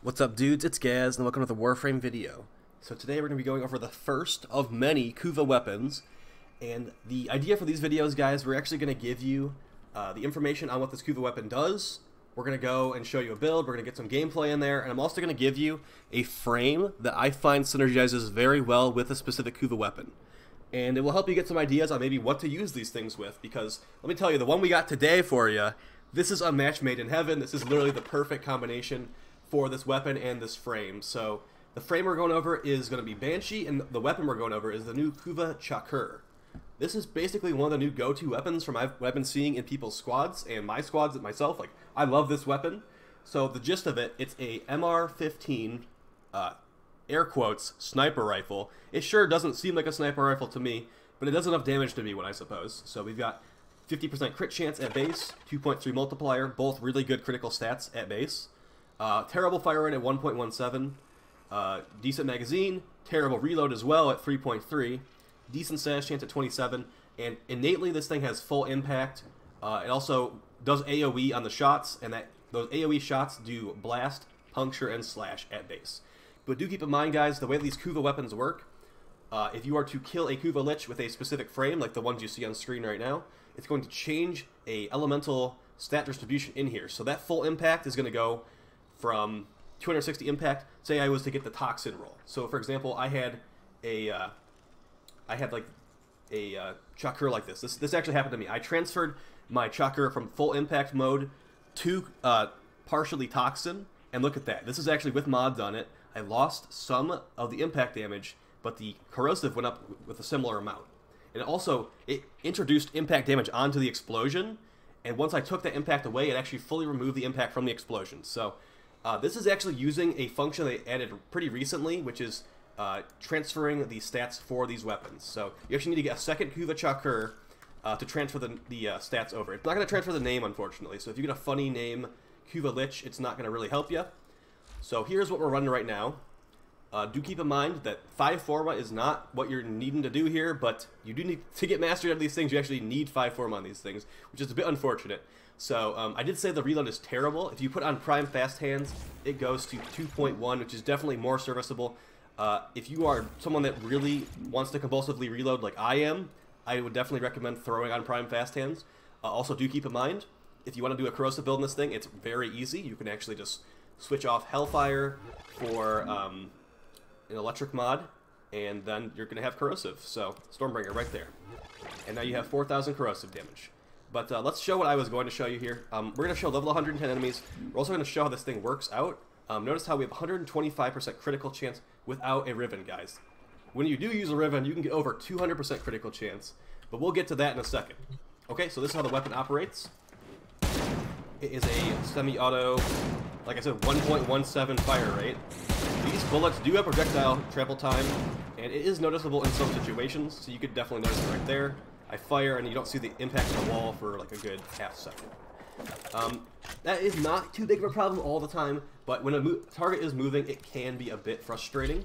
What's up, dudes? It's Gaz, and welcome to the Warframe video. So today we're going to be going over the first of many Kuva weapons, and the idea for these videos, guys, we're actually going to give you the information on what this Kuva weapon does. We're going to go and show you a build, we're going to get some gameplay in there, and I'm also going to give you a frame that I find synergizes very well with a specific Kuva weapon. And it will help you get some ideas on maybe what to use these things with, because let me tell you, the one we got today for you, this is a match made in heaven. This is literally the perfect combination for this weapon and this frame. So the frame we're going over is going to be Banshee, and the weapon we're going over is the new Kuva Chakkhurr. This is basically one of the new go-to weapons from what I've been seeing in people's squads and my squads myself. Like, I love this weapon. So the gist of it, it's a MR15 air quotes sniper rifle. It sure doesn't seem like a sniper rifle to me, but it does enough damage to be one, I suppose. So we've got 50% crit chance at base, 2.3 multiplier, both really good critical stats at base. Terrible fire rate at 1.17, decent magazine, terrible reload as well at 3.3, decent stash chance at 27, and innately this thing has full impact. It also does AoE on the shots, and those AoE shots do blast, puncture, and slash at base. But do keep in mind, guys, the way these Kuva weapons work, if you are to kill a Kuva Lich with a specific frame, like the ones you see on screen right now, it's going to change a elemental stat distribution in here. So that full impact is going to go from 260 impact. Say I was to get the toxin roll. So for example, I had like a Chakkhurr like this. This actually happened to me. I transferred my Chakkhurr from full impact mode to partially toxin, and look at that. This is actually with mods on it. I lost some of the impact damage, but the corrosive went up with a similar amount. And also, it introduced impact damage onto the explosion, and once I took that impact away, it actually fully removed the impact from the explosion. So this is actually using a function they added pretty recently, which is transferring the stats for these weapons. So you actually need to get a second Kuva Chakkhurr to transfer the stats over. It's not going to transfer the name, unfortunately. So if you get a funny name, Kuva Lich, it's not going to really help you. So here's what we're running right now. Do keep in mind that 5 Forma is not what you're needing to do here, but you do need to get mastered of these things. You actually need 5 Forma on these things, which is a bit unfortunate. So I did say the reload is terrible. If you put on Prime Fast Hands, it goes to 2.1, which is definitely more serviceable. If you are someone that really wants to compulsively reload like I am, I would definitely recommend throwing on Prime Fast Hands. Also, do keep in mind, if you want to do a corrosive build in this thing, it's very easy. You can actually just switch off Hellfire for an electric mod, and then you're going to have corrosive. So, Stormbringer right there. And now you have 4,000 corrosive damage. But let's show what I was going to show you here. We're going to show level 110 enemies. We're also going to show how this thing works out. Notice how we have 125% critical chance without a Riven, guys. When you do use a Riven, you can get over 200% critical chance. But we'll get to that in a second. Okay, so this is how the weapon operates. It is a semi-auto, like I said, 1.17 fire rate. These bullets do have projectile travel time, and it is noticeable in some situations, so you could definitely notice it right there. I fire, and you don't see the impact on the wall for like a good half second. That is not too big of a problem all the time, but when a target is moving, it can be a bit frustrating.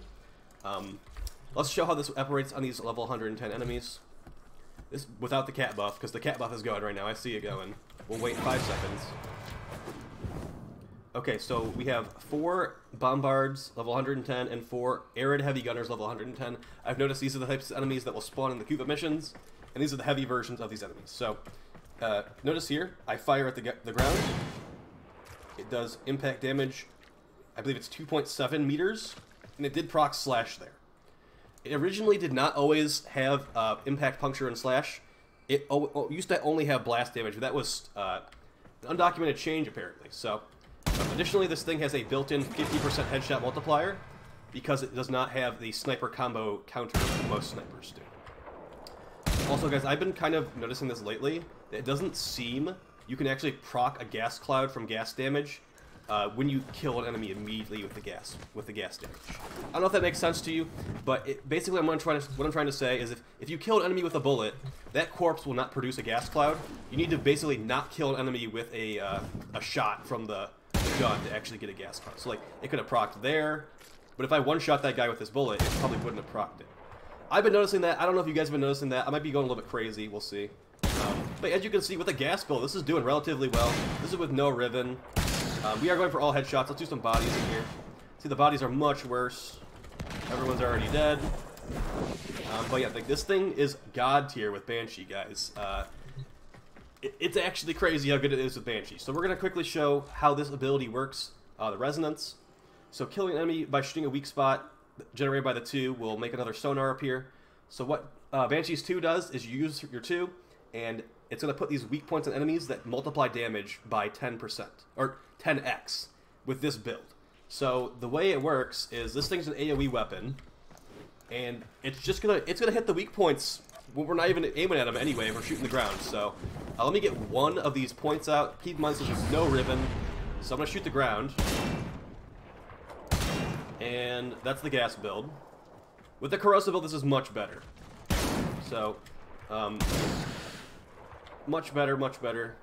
Let's show how this operates on these level 110 enemies. This without the cat buff, because the cat buff is going right now. I see it going. We'll wait 5 seconds. Okay, so we have 4 Bombards, level 110, and 4 Arid Heavy Gunners, level 110. I've noticed these are the types of enemies that will spawn in the Kuva missions, and these are the heavy versions of these enemies. So, notice here, I fire at the ground. It does impact damage, I believe it's 2.7 meters, and it did proc slash there. It originally did not always have impact, puncture, and slash. It used to only have blast damage, but that was an undocumented change, apparently. So, additionally, this thing has a built-in 50% headshot multiplier, because it does not have the sniper combo counter that most snipers do. Also, guys, I've been kind of noticing this lately. It doesn't seem you can actually proc a gas cloud from gas damage when you kill an enemy immediately with the gas damage. I don't know if that makes sense to you, but basically what I'm trying to say is if you kill an enemy with a bullet, that corpse will not produce a gas cloud. You need to basically not kill an enemy with a shot from the gun to actually get a gas cloud. So like, it could have procced there, but if I one-shot that guy with this bullet, it probably wouldn't have procced it. I've been noticing that. I don't know if you guys have been noticing that. I might be going a little bit crazy. We'll see. But as you can see, with the gas build, this is doing relatively well. This is with no Riven. We are going for all headshots. Let's do some bodies in here. See, the bodies are much worse. Everyone's already dead. But yeah, like, this thing is god tier with Banshee, guys. It's actually crazy how good it is with Banshee. So we're going to quickly show how this ability works. The resonance. So killing an enemy by shooting a weak spot generated by the 2 will make another sonar appear. So what Banshee's 2 does is you use your 2, and it's going to put these weak points on enemies that multiply damage by 10%, or 10x, with this build. So the way it works is this thing's an AoE weapon, and it's gonna hit the weak points when we're not even aiming at them anyway if we're shooting the ground. So let me get one of these points out. Keep in mind there's no ribbon, so I'm gonna shoot the ground, and that's the gas build. With the corrosive build, this is much better. So much better, much better.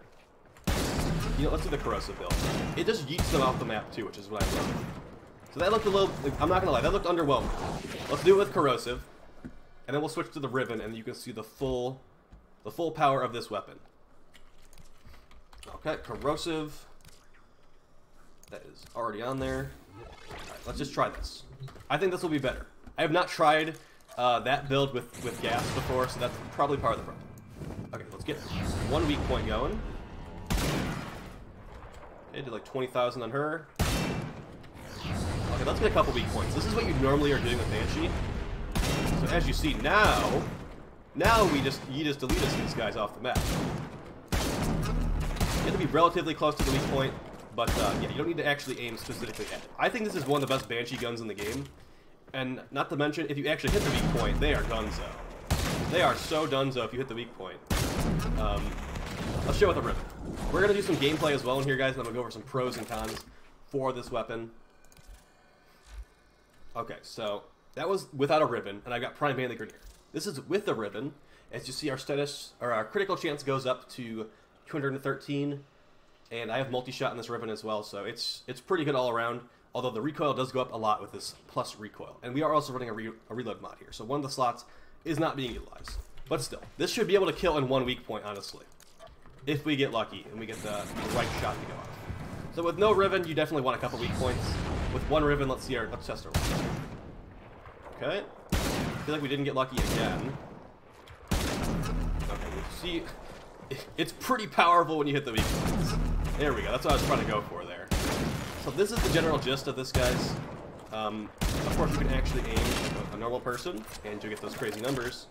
You know, let's do the corrosive build. It just yeets them off the map too, which is what I love. So that looked a little, I'm not gonna lie, that looked underwhelming. Let's do it with corrosive, and then we'll switch to the ribbon, and you can see the full power of this weapon. Okay, corrosive. That is already on there. Alright, let's just try this. I think this will be better. I have not tried that build with gas before, so that's probably part of the problem. Okay, let's get one weak point going. Okay, did like 20,000 on her. Okay, let's get a couple weak points. This is what you normally are doing with Banshee. So as you see now you just delete these guys off the map. You have to be relatively close to the weak point, but yeah, you don't need to actually aim specifically at it. I think this is one of the best Banshee guns in the game. And not to mention, if you actually hit the weak point, they are donezo. They are so donezo if you hit the weak point. Let's show with a ribbon. We're going to do some gameplay as well in here, guys, and I'm going to go over some pros and cons for this weapon. Okay, so that was without a ribbon, and I got Prime Bandit Grenadier. This is with the ribbon. As you see, our status, or our critical chance goes up to 213, and I have multi-shot in this ribbon as well, so it's pretty good all around. Although the recoil does go up a lot with this plus recoil. And we are also running a reload mod here. So one of the slots is not being utilized. But still, this should be able to kill in one weak point, honestly. If we get lucky and we get the right shot to go off. So with no ribbon, you definitely want a couple weak points. With one ribbon, let's test our luck. Okay. I feel like we didn't get lucky again. Okay, see, it's pretty powerful when you hit the weak points. There we go, that's what I was trying to go for there. So this is the general gist of this, guys. Of course, you can actually aim a normal person, and you'll get those crazy numbers.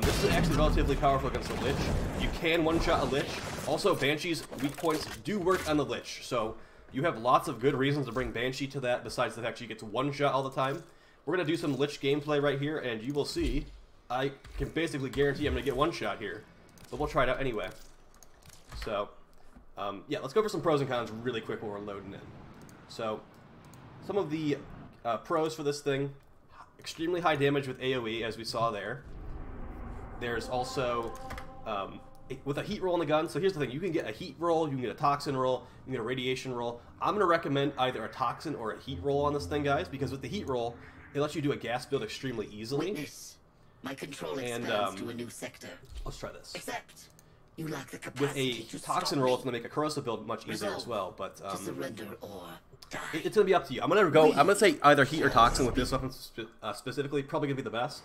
This is actually relatively powerful against the Lich. You can one-shot a Lich. Also, Banshee's weak points do work on the Lich, so you have lots of good reasons to bring Banshee to that, besides the fact she gets one-shot all the time. We're going to do some Lich gameplay right here, and you will see, I can basically guarantee I'm going to get one-shot here. But we'll try it out anyway. So, yeah, let's go over some pros and cons really quick while we're loading in. So, some of the pros for this thing: extremely high damage with AoE, as we saw there. There's also, with a heat roll in the gun, so here's the thing, you can get a heat roll, you can get a toxin roll, you can get a radiation roll. I'm going to recommend either a toxin or a heat roll on this thing, guys, because with the heat roll, it lets you do a gas build extremely easily. Witness. My control expands to a new sector. Let's try this. Except you lack the capacity with a toxin roll, it's going to make a corrosive build much easier as well, but to surrender or die. It's going to be up to you. I'm going to say either heat or toxin with this weapon specifically, probably going to be the best.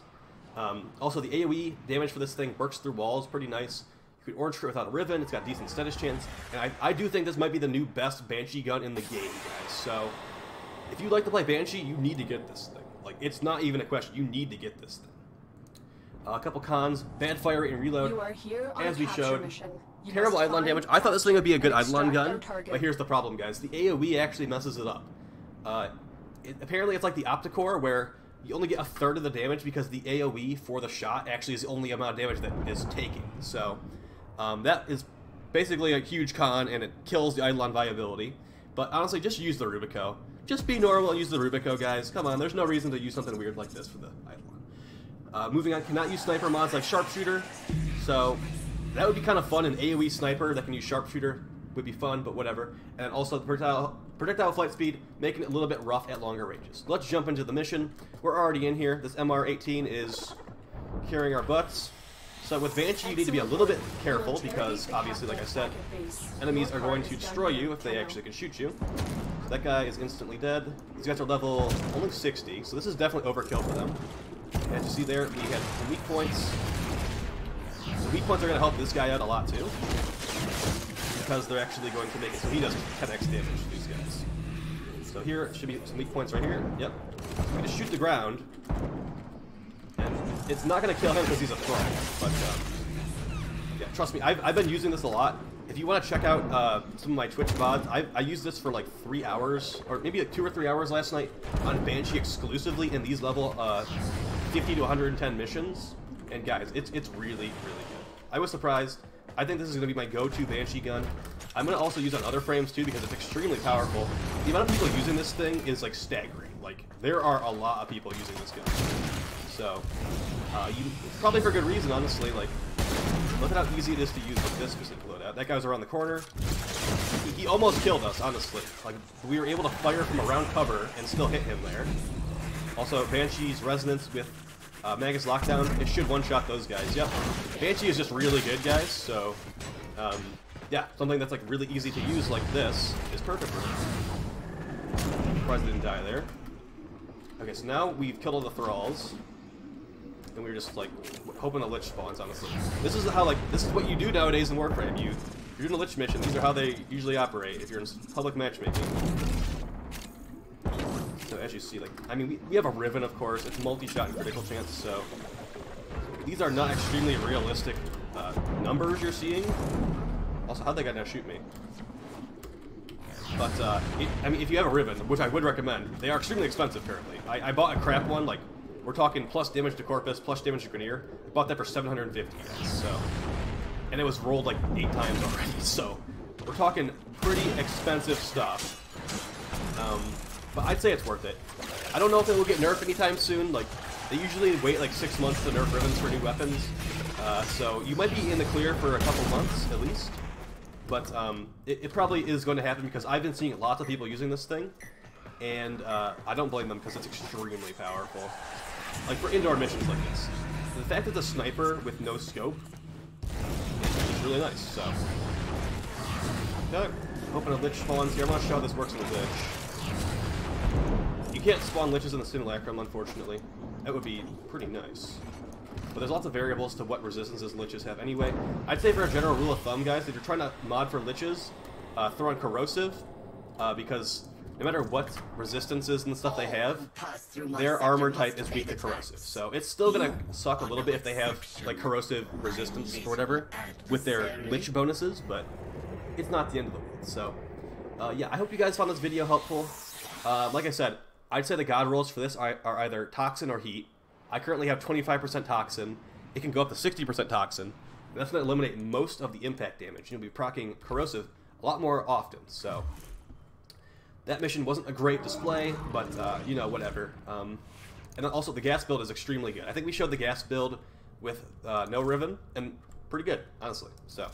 Also, the AoE damage for this thing works through walls pretty nice. You can orange crit without a ribbon, it's got decent status chance, and I do think this might be the new best Banshee gun in the game, guys. So, if you like to play Banshee, you need to get this thing. Like, it's not even a question, you need to get this thing. A couple cons: bad fire rate and reload, You are here on as we showed. mission. You Terrible must Eidolon find damage. I thought this thing would be a good and Eidolon extract gun, their target. but here's the problem, guys. The AoE actually messes it up. Apparently, it's like the Opticore, where you only get a third of the damage because the AoE for the shot actually is the only amount of damage that is taking. So, that is basically a huge con, and it kills the Eidolon viability. But honestly, just use the Rubico. Just be normal and use the Rubico, guys. Come on, there's no reason to use something weird like this for the Eidolon. Moving on, cannot use sniper mods like Sharpshooter. So, that would be kind of fun. An AoE sniper that can use Sharpshooter would be fun, but whatever. And also, the projectile flight speed, making it a little bit rough at longer ranges. Let's jump into the mission. We're already in here. This MR-18 is carrying our butts. So with Banshee, you need to be a little bit careful because, obviously, like I said, enemies are going to destroy you if they actually can shoot you. So that guy is instantly dead. These guys are level only 60, so this is definitely overkill for them. As you see there, we have some weak points. The weak points are going to help this guy out a lot too, because they're actually going to make it so he does 10x damage to these guys. So here should be some weak points right here. Yep. We just shoot the ground. It's not going to kill him because he's a thrall, but yeah, trust me, I've been using this a lot. If you want to check out some of my Twitch VODs, I used this for like 3 hours, or maybe like 2 or 3 hours last night on Banshee exclusively in these level 50 to 110 missions. And guys, it's really, really good. I was surprised. I think this is going to be my go-to Banshee gun. I'm going to also use on other frames too because it's extremely powerful. The amount of people using this thing is like staggering. Like, there are a lot of people using this gun. So, probably for good reason, honestly. Like, look at how easy it is to use with this specific loadout. That guy was around the corner. He almost killed us, honestly. Like, we were able to fire from around cover and still hit him there. Also, Banshee's Resonance with Magus Lockdown, it should one-shot those guys. Yep. Banshee is just really good, guys, so, yeah, something that's, like, really easy to use like this is perfect for me. Surprised I didn't die there. Okay, so now we've killed all the thralls. And we're just, like, hoping a lich spawns, honestly. This is how, like, this is what you do nowadays in Warframe. You're doing a lich mission. These are how they usually operate if you're in public matchmaking. So as you see, like, I mean, we have a Riven, of course. It's multi-shot and critical chance, so these are not extremely realistic numbers you're seeing. Also, how'd that guy now shoot me? But, I mean, if you have a Riven, which I would recommend, they are extremely expensive currently. I bought a crap one, like, we're talking plus damage to Corpus, plus damage to Grenier. I bought that for 750, guys, so... And it was rolled like 8 times already, so... We're talking pretty expensive stuff. But I'd say it's worth it. I don't know if it will get nerfed anytime soon, like... They usually wait like 6 months to nerf Rivens for new weapons. So you might be in the clear for a couple months, at least. But, it probably is going to happen because I've been seeing lots of people using this thing. And, I don't blame them because it's extremely powerful. Like, for indoor missions like this. The fact that the sniper with no scope is really nice, so... Okay, hoping a lich spawns here. I'm not sure how this works in the lich. You can't spawn liches in the simulacrum, unfortunately. That would be pretty nice. But there's lots of variables to what resistances liches have anyway. I'd say for a general rule of thumb, guys, if you're trying to mod for liches, throw on corrosive, because... no matter what resistances and stuff they have, their armor type is weak to corrosive. So it's still gonna suck a little bit if they have, like, corrosive resistance or whatever with their lich bonuses, but it's not the end of the world. So, yeah, I hope you guys found this video helpful. Like I said, I'd say the god rolls for this are either Toxin or Heat. I currently have 25% Toxin. It can go up to 60% Toxin. And that's gonna eliminate most of the impact damage. You'll be proccing corrosive a lot more often, so... That mission wasn't a great display, but, you know, whatever. And then also, the gas build is extremely good. I think we showed the gas build with no Riven, and pretty good, honestly. So,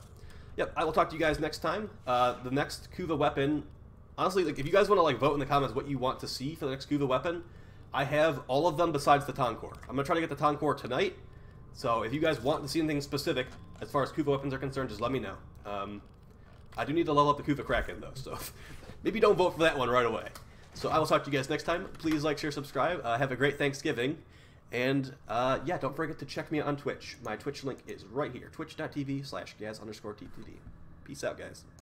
yep, I will talk to you guys next time. The next Kuva weapon, honestly, like, if you guys want to, like, vote in the comments what you want to see for the next Kuva weapon, I have all of them besides the Tonkor. I'm going to try to get the Tonkor tonight, so if you guys want to see anything specific as far as Kuva weapons are concerned, just let me know. I do need to level up the Kuva Kraken, though, so... Maybe don't vote for that one right away. So I will talk to you guys next time. Please like, share, subscribe. Have a great Thanksgiving. And, yeah, don't forget to check me out on Twitch. My Twitch link is right here. Twitch.tv/Gaz_TTD. Peace out, guys.